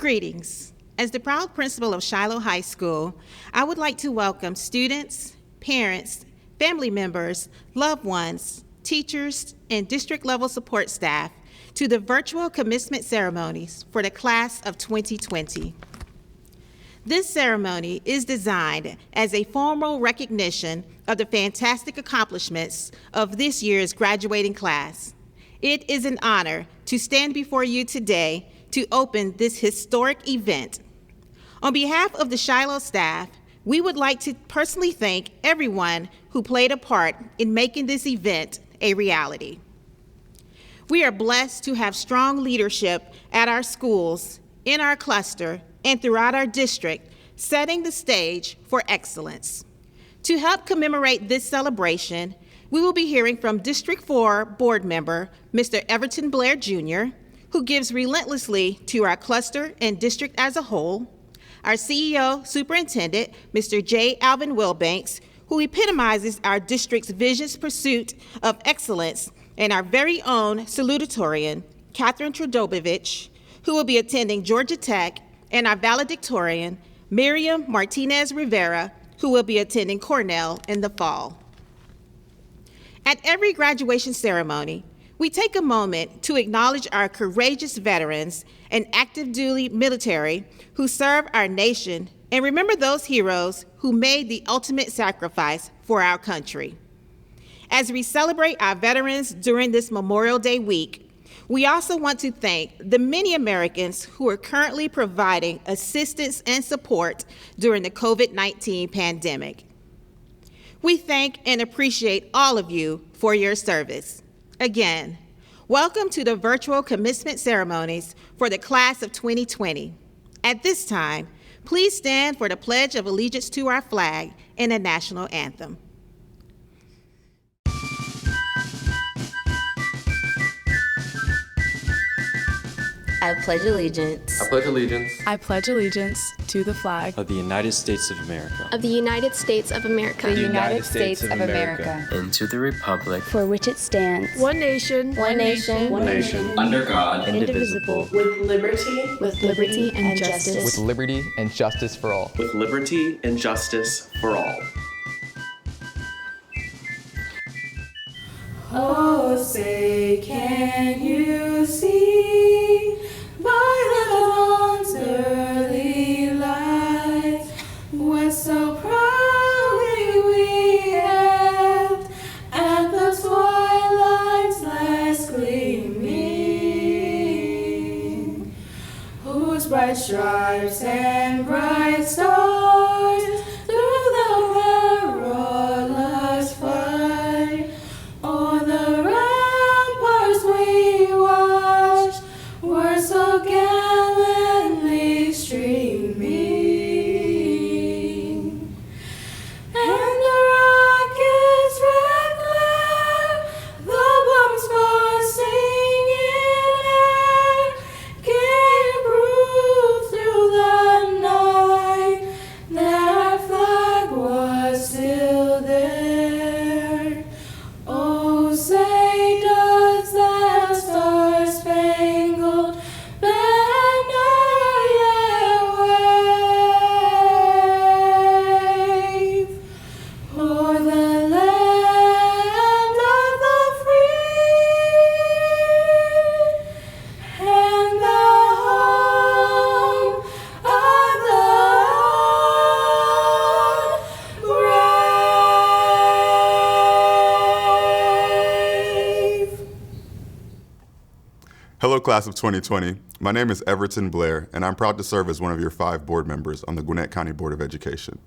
Greetings. As the proud principal of Shiloh High School, I would like to welcome students, parents, family members, loved ones, teachers, and district-level support staff to the virtual commencement ceremonies for the class of 2020. This ceremony is designed as a formal recognition of the fantastic accomplishments of this year's graduating class. It is an honor to stand before you today to open this historic event. On behalf of the Shiloh staff, we would like to personally thank everyone who played a part in making this event a reality. We are blessed to have strong leadership at our schools, in our cluster, and throughout our district, setting the stage for excellence. To help commemorate this celebration, we will be hearing from District 4 board member, Mr. Everton Blair Jr., who gives relentlessly to our cluster and district as a whole, our CEO Superintendent, Mr. J. Alvin Wilbanks, who epitomizes our district's vision's pursuit of excellence, and our very own salutatorian, Catherine Tredobovich, who will be attending Georgia Tech, and our valedictorian, Miriam Martinez Rivera, who will be attending Cornell in the fall. At every graduation ceremony, we take a moment to acknowledge our courageous veterans and active duty military who serve our nation and remember those heroes who made the ultimate sacrifice for our country. As we celebrate our veterans during this Memorial Day week, we also want to thank the many Americans who are currently providing assistance and support during the COVID-19 pandemic. We thank and appreciate all of you for your service. Again, welcome to the virtual commencement ceremonies for the class of 2020. At this time, please stand for the Pledge of Allegiance to our flag and the national anthem. I pledge allegiance. I pledge allegiance I pledge allegiance to the flag of the United States of America. Of the United States of America. the United States of America, and to the republic For which it stands. One nation. One nation. one nation, under God, Indivisible. with liberty and justice. with liberty and justice for all. with liberty and justice for all. Oh, say, can you see by the dawn's early light what so proudly we hailed at the twilight's last gleaming, whose bright stripes and bright stars through the perilous fight o'er the ramparts we watched were so gallantly streaming, and the rocket's red glare, the bombs bursting in air, gave proof through the night that our flag was still there. Oh, say does that star-spangled banner yet wave o'er the land of the free and the home of the brave. Hello, class of 2020. My name is Everton Blair, and I'm proud to serve as one of your 5 board members on the Gwinnett County Board of Education.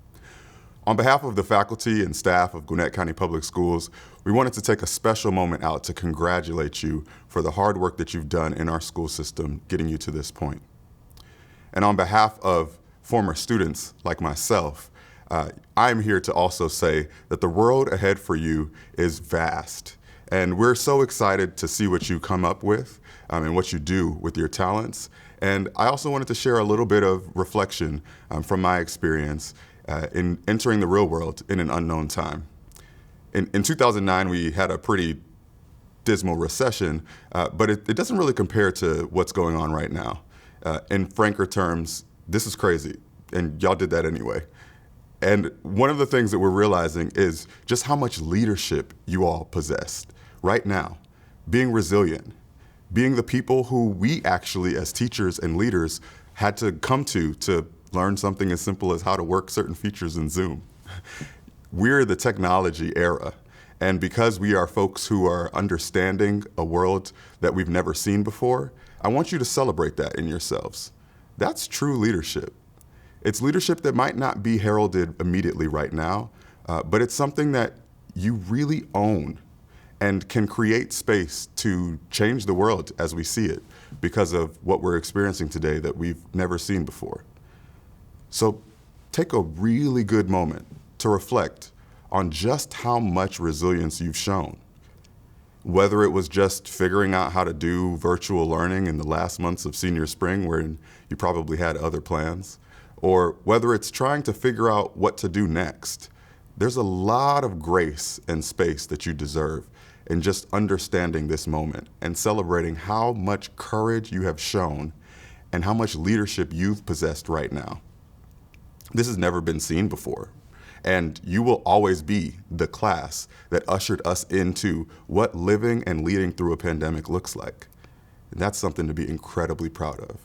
On behalf of the faculty and staff of Gwinnett County Public Schools, we wanted to take a special moment out to congratulate you for the hard work that you've done in our school system getting you to this point. And on behalf of former students like myself, I'm here to also say that the road ahead for you is vast. And we're so excited to see what you come up with and what you do with your talents. And I also wanted to share a little bit of reflection from my experience in entering the real world in an unknown time. In 2009, we had a pretty dismal recession, but it doesn't really compare to what's going on right now. In franker terms, this is crazy, and y'all did that anyway. And one of the things that we're realizing is just how much leadership you all possessed right now, being resilient, being the people who we actually, as teachers and leaders, had to come to learn something as simple as how to work certain features in Zoom. We're the technology era. And because we are folks who are understanding a world that we've never seen before, I want you to celebrate that in yourselves. That's true leadership. It's leadership that might not be heralded immediately right now, but it's something that you really own and can create space to change the world as we see it because of what we're experiencing today that we've never seen before. So take a really good moment to reflect on just how much resilience you've shown. Whether it was just figuring out how to do virtual learning in the last months of senior spring wherein you probably had other plans, or whether it's trying to figure out what to do next, there's a lot of grace and space that you deserve in just understanding this moment and celebrating how much courage you have shown and how much leadership you've possessed right now. This has never been seen before, and you will always be the class that ushered us into what living and leading through a pandemic looks like. And that's something to be incredibly proud of.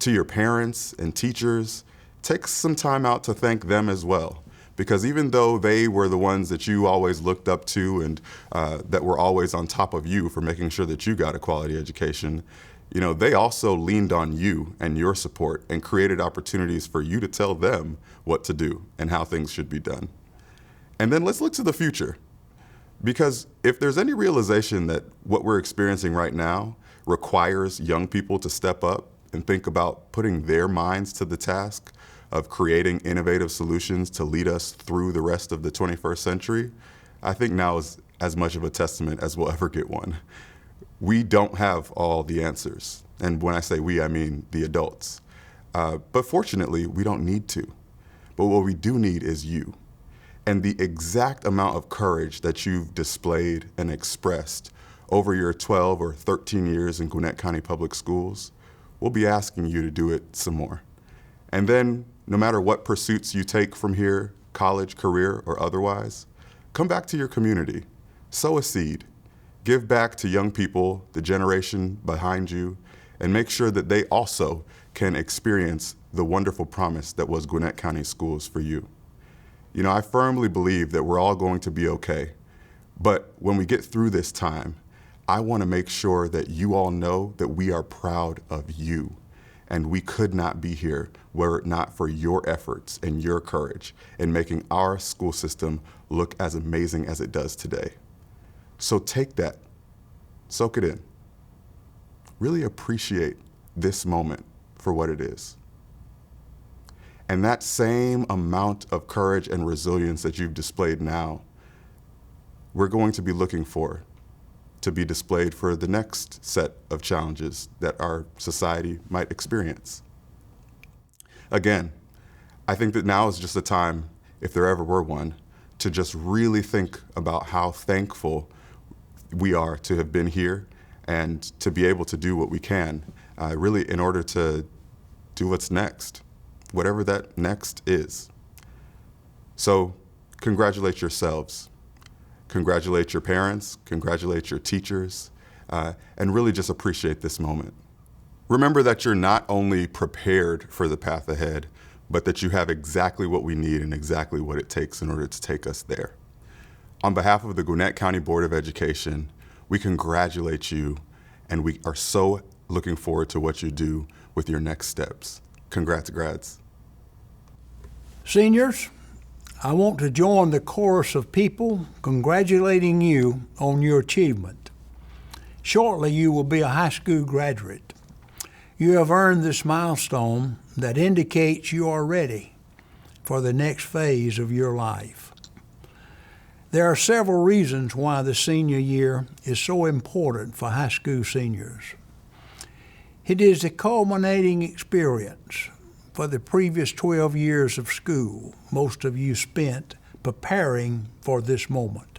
To your parents and teachers, take some time out to thank them as well. Because even though they were the ones that you always looked up to and that were always on top of you for making sure that you got a quality education, you know, they also leaned on you and your support and created opportunities for you to tell them what to do and how things should be done. And then let's look to the future. Because if there's any realization that what we're experiencing right now requires young people to step up and think about putting their minds to the task of creating innovative solutions to lead us through the rest of the 21st century, I think now is as much of a testament as we'll ever get one. We don't have all the answers. And when I say we, I mean the adults. But fortunately, we don't need to. But what we do need is you. And the exact amount of courage that you've displayed and expressed over your 12 or 13 years in Gwinnett County Public Schools, we'll be asking you to do it some more. And then, no matter what pursuits you take from here, college, career, or otherwise, come back to your community, sow a seed, give back to young people, the generation behind you, and make sure that they also can experience the wonderful promise that was Gwinnett County Schools for you. You know, I firmly believe that we're all going to be okay, but when we get through this time, I want to make sure that you all know that we are proud of you. And we could not be here were it not for your efforts and your courage in making our school system look as amazing as it does today. So take that, soak it in. Really appreciate this moment for what it is. And that same amount of courage and resilience that you've displayed now, we're going to be looking for to be displayed for the next set of challenges that our society might experience. Again, I think that now is just a time, if there ever were one, to just really think about how thankful we are to have been here and to be able to do what we can, really in order to do what's next, whatever that next is. So congratulate yourselves. Congratulate your parents, congratulate your teachers, and really just appreciate this moment. Remember that you're not only prepared for the path ahead, but that you have exactly what we need and exactly what it takes in order to take us there. On behalf of the Gwinnett County Board of Education, we congratulate you, and we are so looking forward to what you do with your next steps. Congrats, grads. Seniors, I want to join the chorus of people congratulating you on your achievement. Shortly, you will be a high school graduate. You have earned this milestone that indicates you are ready for the next phase of your life. There are several reasons why the senior year is so important for high school seniors. It is a culminating experience for the previous 12 years of school most of you spent preparing for this moment.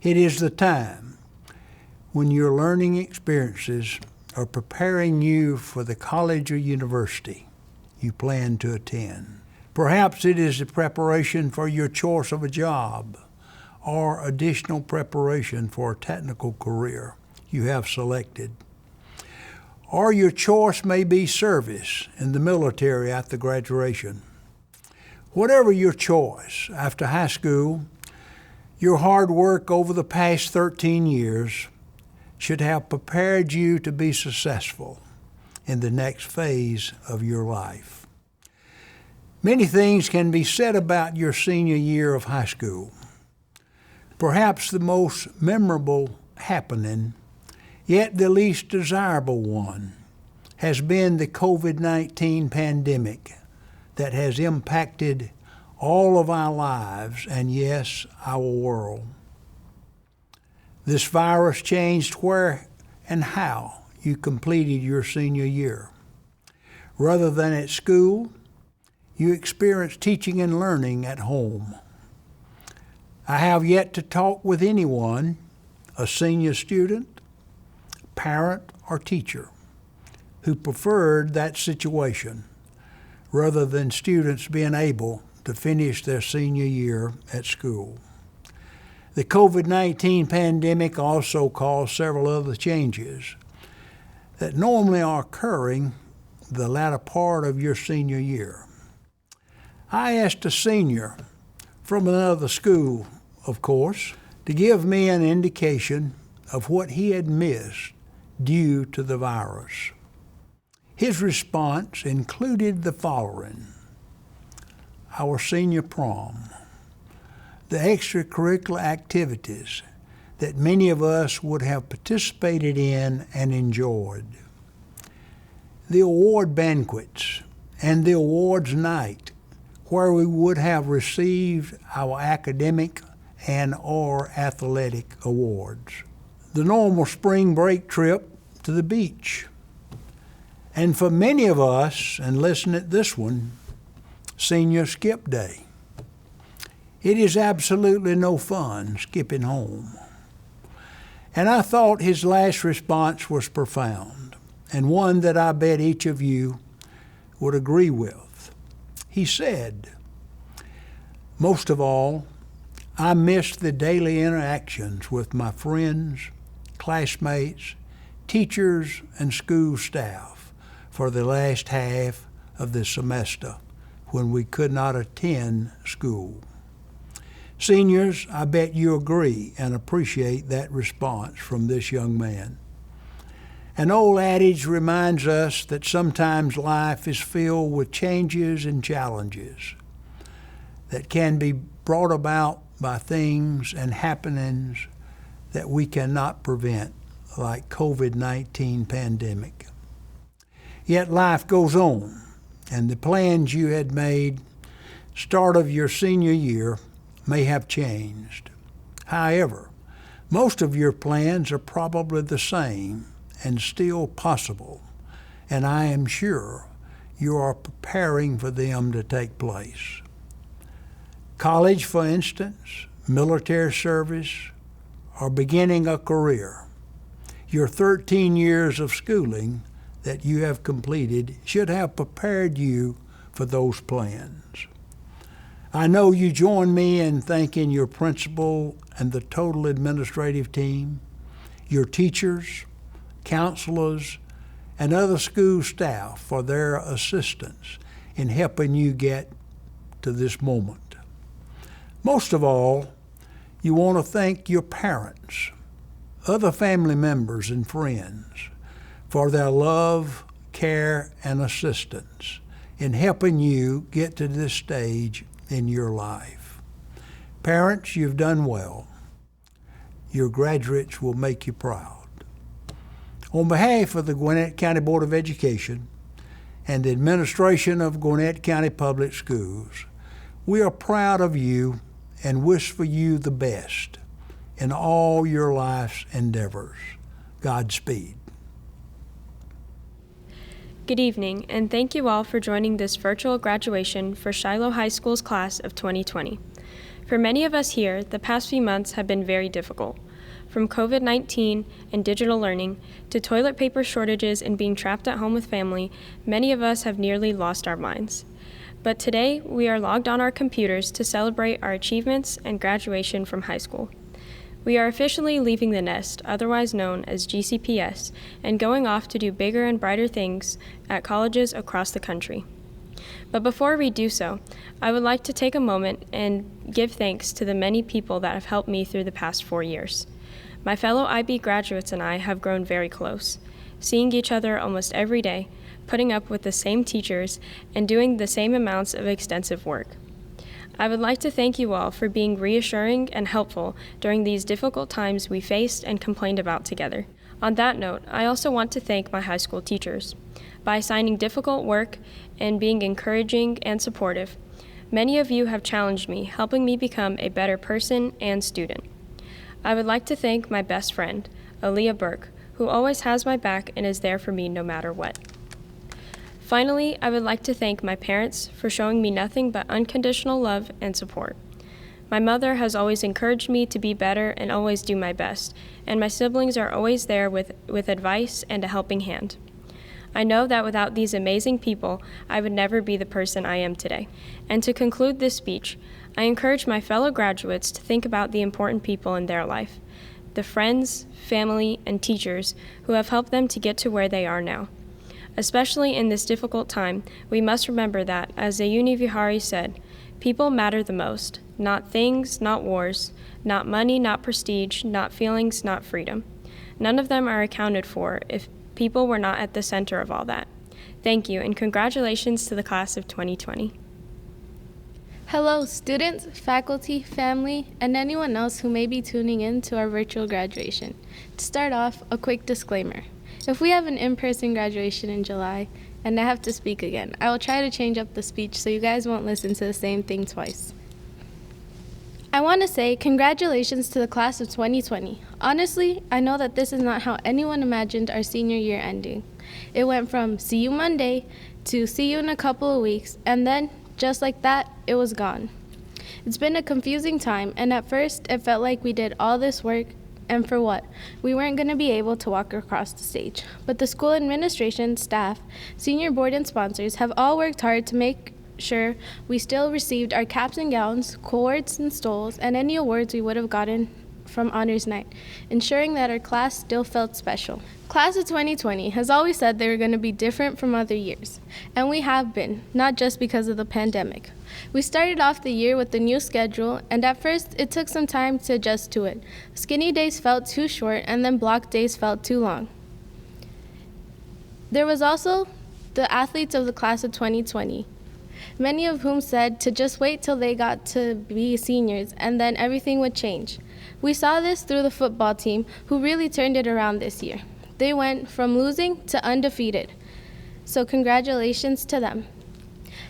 It is the time when your learning experiences are preparing you for the college or university you plan to attend. Perhaps it is the preparation for your choice of a job or additional preparation for a technical career you have selected. Or your choice may be service in the military after graduation. Whatever your choice after high school, your hard work over the past 13 years should have prepared you to be successful in the next phase of your life. Many things can be said about your senior year of high school. Perhaps the most memorable happening, yet the least desirable one, has been the COVID-19 pandemic that has impacted all of our lives and, yes, our world. This virus changed where and how you completed your senior year. Rather than at school, you experienced teaching and learning at home. I have yet to talk with anyone, a senior student, parent, or teacher, who preferred that situation rather than students being able to finish their senior year at school. The COVID-19 pandemic also caused several other changes that normally are occurring the latter part of your senior year. I asked a senior from another school, of course, to give me an indication of what he had missed due to the virus. His response included the following: our senior prom, the extracurricular activities that many of us would have participated in and enjoyed, the award banquets and the awards night where we would have received our academic and or athletic awards, the normal spring break trip to the beach, and for many of us, and listen at this one, senior skip day. It is absolutely no fun skipping home. And I thought his last response was profound, and one that I bet each of you would agree with. He said, most of all, I missed the daily interactions with my friends, classmates, teachers, and school staff for the last half of the semester when we could not attend school. Seniors, I bet you agree and appreciate that response from this young man. An old adage reminds us that sometimes life is filled with changes and challenges that can be brought about by things and happenings that we cannot prevent, like COVID-19 pandemic. Yet life goes on, and the plans you had made start of your senior year may have changed. However, most of your plans are probably the same and still possible, and I am sure you are preparing for them to take place. College, for instance, military service, or beginning a career. Your 13 years of schooling that you have completed should have prepared you for those plans. I know you join me in thanking your principal and the total administrative team, your teachers, counselors, and other school staff for their assistance in helping you get to this moment. Most of all, you want to thank your parents, other family members, and friends for their love, care, and assistance in helping you get to this stage in your life. Parents, you've done well. Your graduates will make you proud. On behalf of the Gwinnett County Board of Education and the administration of Gwinnett County Public Schools, we are proud of you and wish for you the best in all your life's endeavors. Godspeed. Good evening, and thank you all for joining this virtual graduation for Shiloh High School's class of 2020. For many of us here, the past few months have been very difficult. from COVID-19 and digital learning to toilet paper shortages and being trapped at home with family, many of us have nearly lost our minds. But today, we are logged on our computers to celebrate our achievements and graduation from high school. We are officially leaving the nest, otherwise known as GCPS, and going off to do bigger and brighter things at colleges across the country. But before we do so, I would like to take a moment and give thanks to the many people that have helped me through the past 4 years. My fellow IB graduates and I have grown very close, seeing each other almost every day, putting up with the same teachers, and doing the same amounts of extensive work. I would like to thank you all for being reassuring and helpful during these difficult times we faced and complained about together. On that note, I also want to thank my high school teachers. By assigning difficult work and being encouraging and supportive, many of you have challenged me, helping me become a better person and student. I would like to thank my best friend, Aaliyah Burke, who always has my back and is there for me no matter what. Finally, I would like to thank my parents for showing me nothing but unconditional love and support. My mother has always encouraged me to be better and always do my best, and my siblings are always there with advice and a helping hand. I know that without these amazing people, I would never be the person I am today. And to conclude this speech, I encourage my fellow graduates to think about the important people in their life, the friends, family, and teachers who have helped them to get to where they are now. Especially in this difficult time, we must remember that, as Zayuni Vihari said, people matter the most, not things, not wars, not money, not prestige, not feelings, not freedom. None of them are accounted for if people were not at the center of all that. Thank you, and congratulations to the class of 2020. Hello, students, faculty, family, and anyone else who may be tuning in to our virtual graduation. To start off, a quick disclaimer. If we have an in-person graduation in July, and I have to speak again, I will try to change up the speech so you guys won't listen to the same thing twice. I want to say congratulations to the class of 2020. Honestly, I know that this is not how anyone imagined our senior year ending. It went from see you Monday to see you in a couple of weeks, and then, just like that, it was gone. It's been a confusing time, and at first, it felt like we did all this work, and for what? We weren't going to be able to walk across the stage. But the school administration, staff, senior board, and sponsors have all worked hard to make sure we still received our caps and gowns, cords and stoles, and any awards we would have gotten from Honors Night, ensuring that our class still felt special. Class of 2020 has always said they were going to be different from other years, and we have been, not just because of the pandemic. We started off the year with the new schedule, and at first it took some time to adjust to it. Skinny days felt too short, and then block days felt too long. There was also the athletes of the class of 2020, many of whom said to just wait till they got to be seniors, and then everything would change. We saw this through the football team, who really turned it around this year. They went from losing to undefeated, so congratulations to them.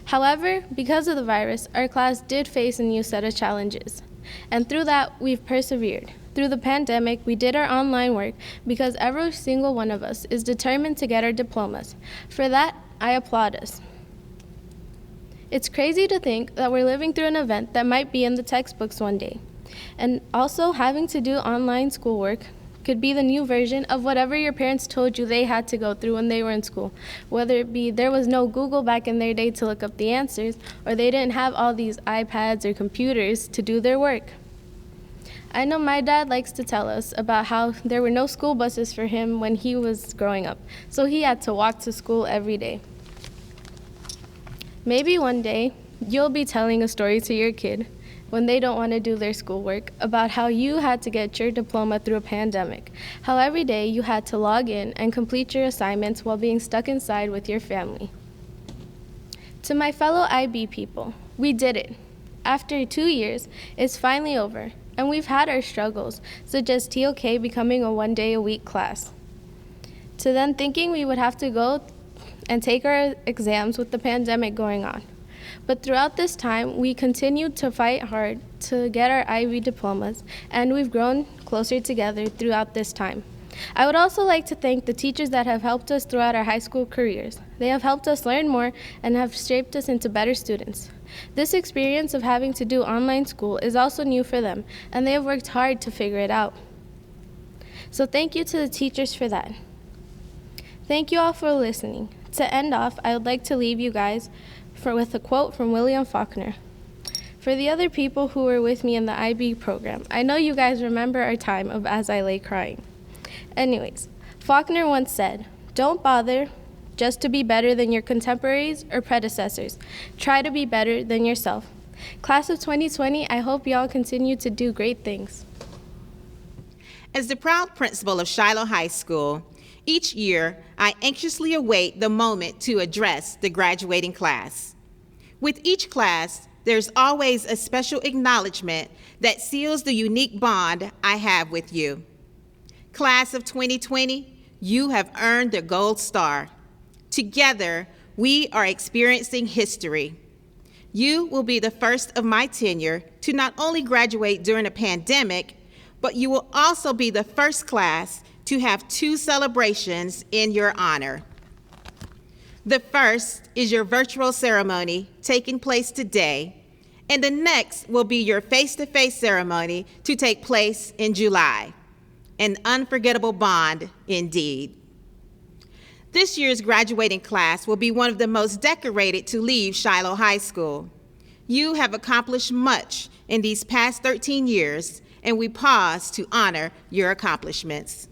However, because of the virus, our class did face a new set of challenges, and through that, we've persevered. Through the pandemic, we did our online work because every single one of us is determined to get our diplomas. For that, I applaud us. It's crazy to think that we're living through an event that might be in the textbooks one day. And also, having to do online schoolwork could be the new version of whatever your parents told you they had to go through when they were in school. Whether it be there was no Google back in their day to look up the answers, or they didn't have all these iPads or computers to do their work. I know my dad likes to tell us about how there were no school buses for him when he was growing up, so he had to walk to school every day. Maybe one day, you'll be telling a story to your kid when they don't want to do their schoolwork about how you had to get your diploma through a pandemic, how every day you had to log in and complete your assignments while being stuck inside with your family. To my fellow IB people, we did it. After 2 years, it's finally over, and we've had our struggles, such as TOK becoming a one-day-a-week class, to then thinking we would have to go and take our exams with the pandemic going on. But throughout this time, we continued to fight hard to get our IB diplomas, and we've grown closer together throughout this time. I would also like to thank the teachers that have helped us throughout our high school careers. They have helped us learn more and have shaped us into better students. This experience of having to do online school is also new for them, and they have worked hard to figure it out. So thank you to the teachers for that. Thank you all for listening. To end off, I would like to leave you guys with a quote from William Faulkner. For the other people who were with me in the IB program, I know you guys remember our time of As I Lay Crying. Anyways, Faulkner once said, "Don't bother just to be better than your contemporaries or predecessors. Try to be better than yourself." Class of 2020, I hope y'all continue to do great things. As the proud principal of Shiloh High School, each year I anxiously await the moment to address the graduating class. With each class, there's always a special acknowledgement that seals the unique bond I have with you. Class of 2020, you have earned the gold star. Together, we are experiencing history. You will be the first of my tenure to not only graduate during a pandemic, but you will also be the first class to have 2 celebrations in your honor. The first is your virtual ceremony taking place today, and the next will be your face-to-face ceremony to take place in July. An unforgettable bond indeed. This year's graduating class will be one of the most decorated to leave Shiloh High School. You have accomplished much in these past 13 years, and we pause to honor your accomplishments.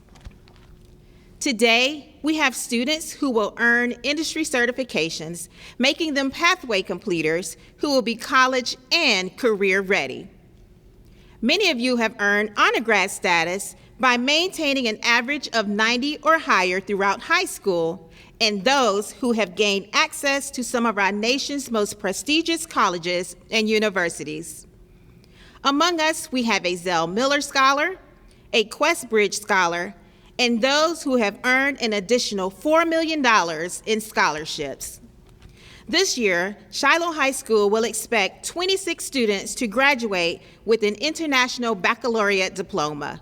Today, we have students who will earn industry certifications, making them pathway completers who will be college and career ready. Many of you have earned honor grad status by maintaining an average of 90 or higher throughout high school, and those who have gained access to some of our nation's most prestigious colleges and universities. Among us, we have a Zell Miller Scholar, a Questbridge Scholar, and those who have earned an additional $4 million in scholarships. This year, Shiloh High School will expect 26 students to graduate with an International Baccalaureate diploma.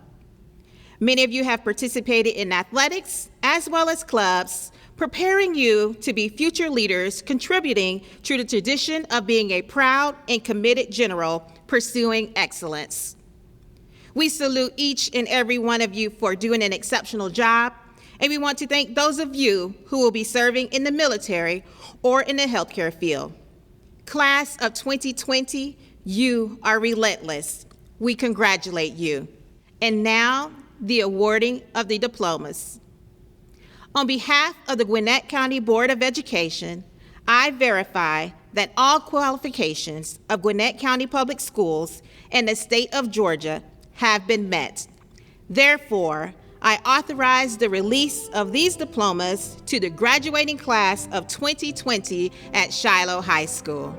Many of you have participated in athletics as well as clubs, preparing you to be future leaders contributing to the tradition of being a proud and committed general pursuing excellence. We salute each and every one of you for doing an exceptional job, and we want to thank those of you who will be serving in the military or in the healthcare field. Class of 2020, you are relentless. We congratulate you. And now, the awarding of the diplomas. On behalf of the Gwinnett County Board of Education, I verify that all qualifications of Gwinnett County Public Schools and the state of Georgia have been met. Therefore, I authorize the release of these diplomas to the graduating class of 2020 at Shiloh High School.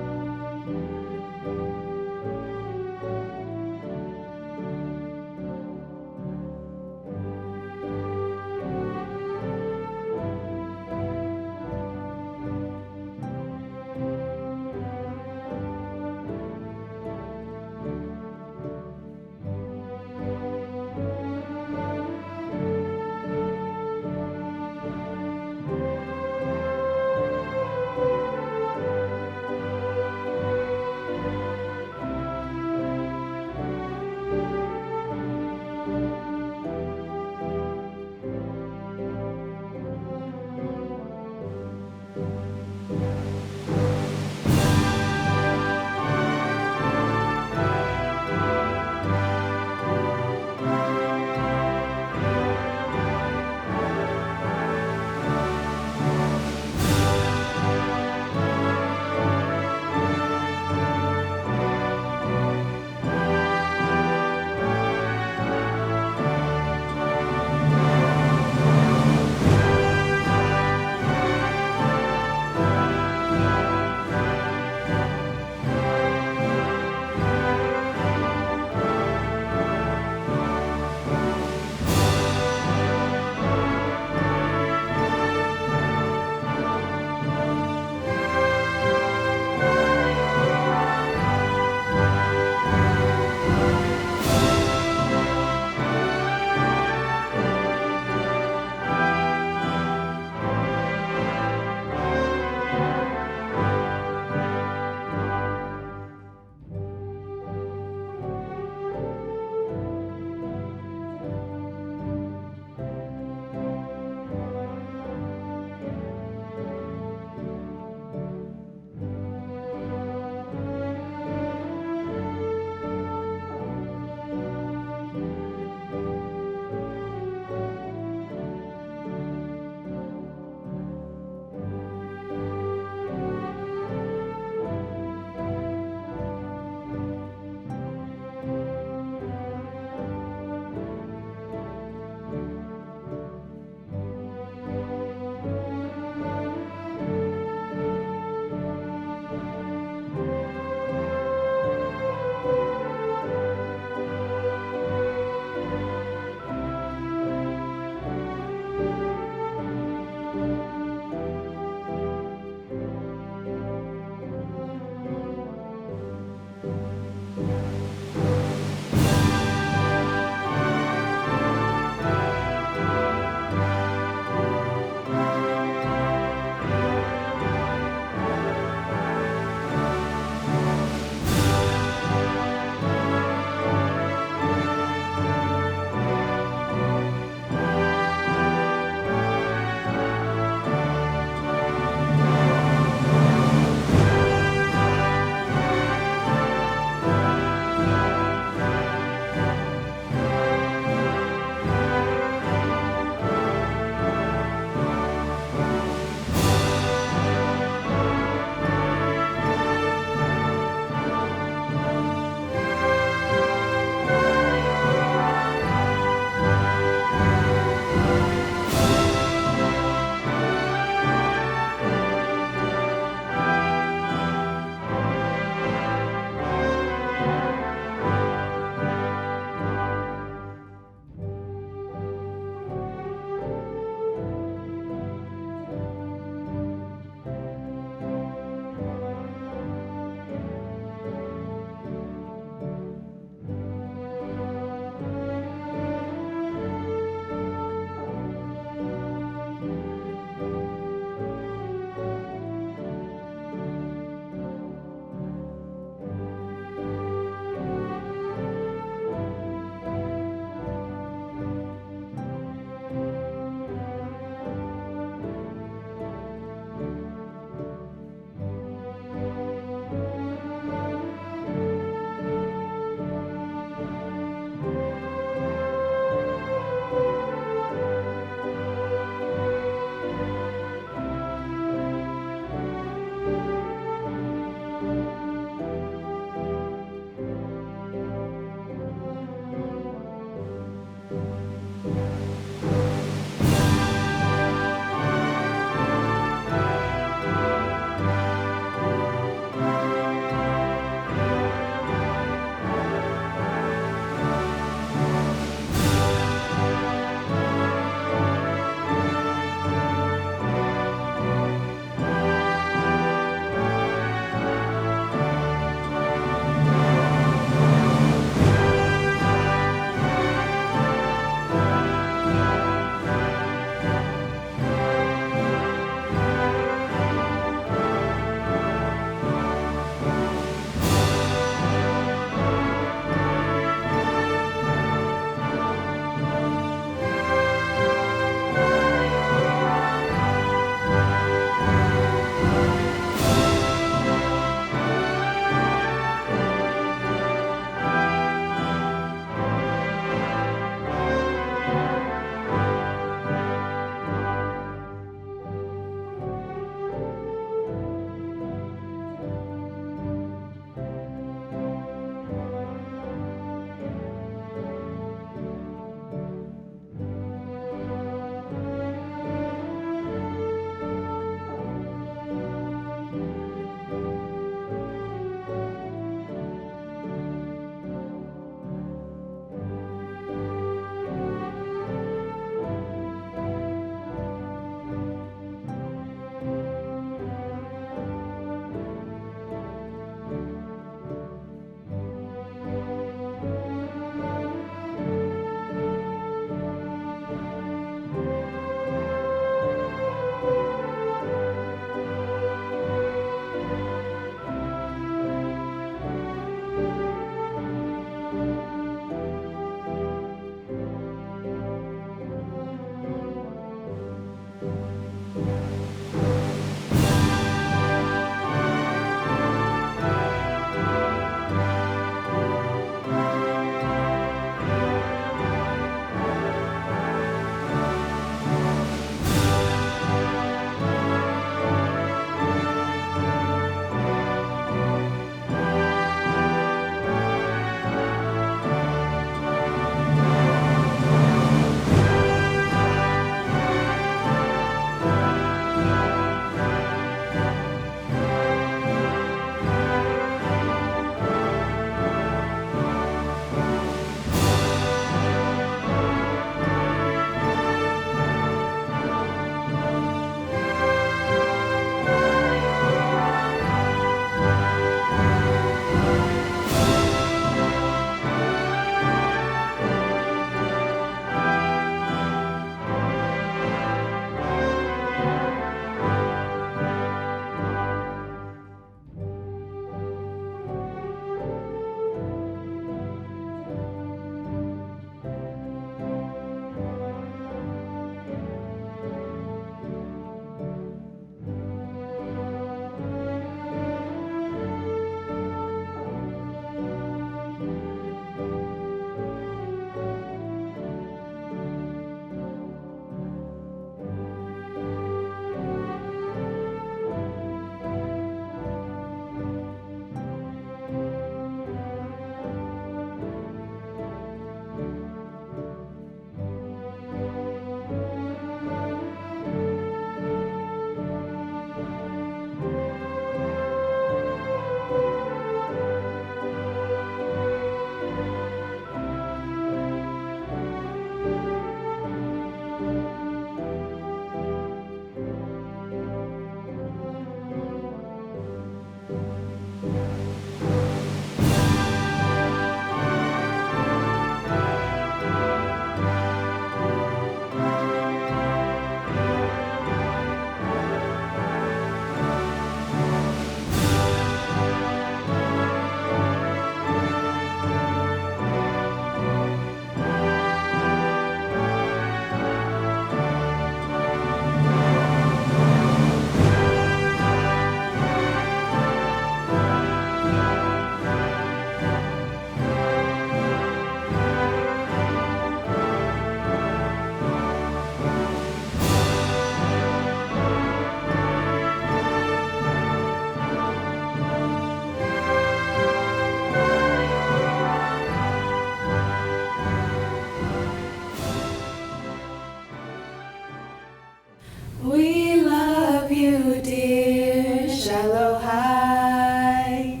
We love you, dear Shiloh High.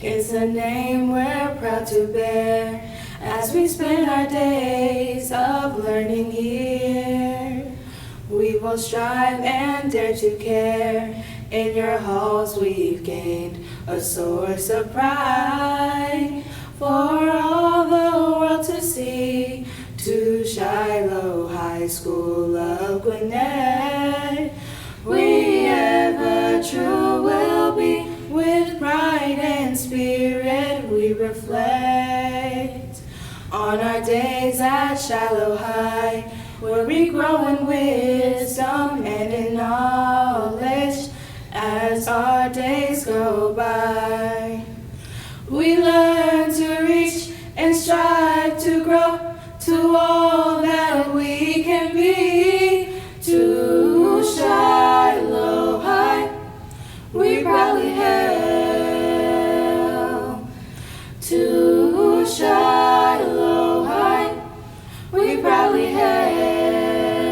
It's a name we're proud to bear as we spend our days of learning here. We will strive and dare to care. In your halls we've gained a source of pride for all the world to see. To Shiloh High School of Gwinnett, we ever true will be. With pride and spirit we reflect on our days at Shiloh High, where we grow in wisdom and in knowledge as our days go by. We learn to reach and strive to grow to all that we can be. To Shiloh High we proudly hail. To Shiloh High we proudly hail.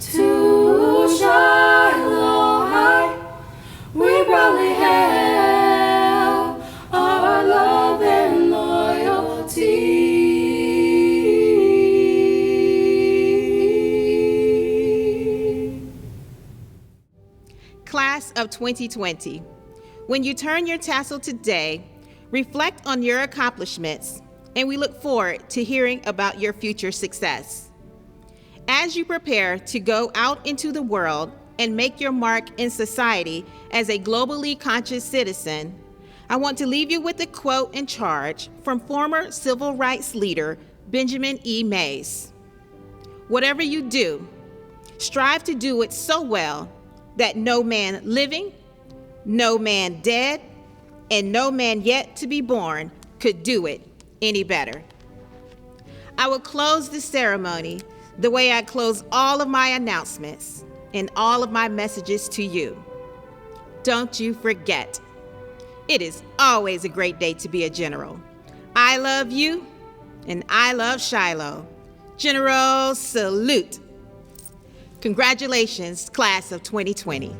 To Shiloh High we proudly hail. Our love and loyalty. Class of 2020, when you turn your tassel today, reflect on your accomplishments, and we look forward to hearing about your future success. As you prepare to go out into the world and make your mark in society as a globally conscious citizen, I want to leave you with a quote and charge from former civil rights leader Benjamin E. Mays. Whatever you do, strive to do it so well that no man living, no man dead, and no man yet to be born could do it any better. I will close this ceremony the way I close all of my announcements and all of my messages to you. Don't you forget, it is always a great day to be a general. I love you, and I love Shiloh. General salute. Congratulations, class of 2020.